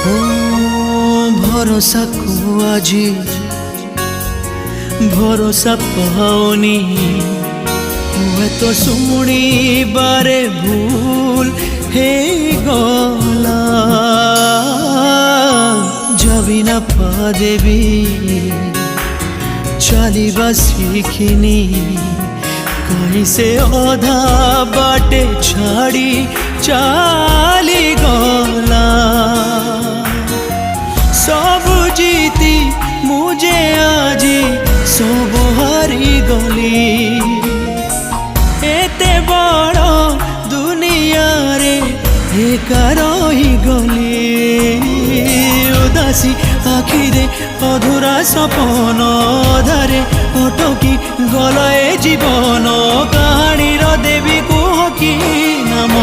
ओ भरोसा को आजी भरोसा पाओनी हुए तो सुनी बारे भूल हे गला जबी न पादेवी चलिबा सीखिनी कहीं से अधा बाटे छाड़ी चाली गला सब जीती मुझे आजी सब हारी गली एते बड़ दुनिया रे एका रही गली उदासी आखिरे अधूरा सपन धारे अटकी गलाए जीवन कहानी देवी कुह की नाम।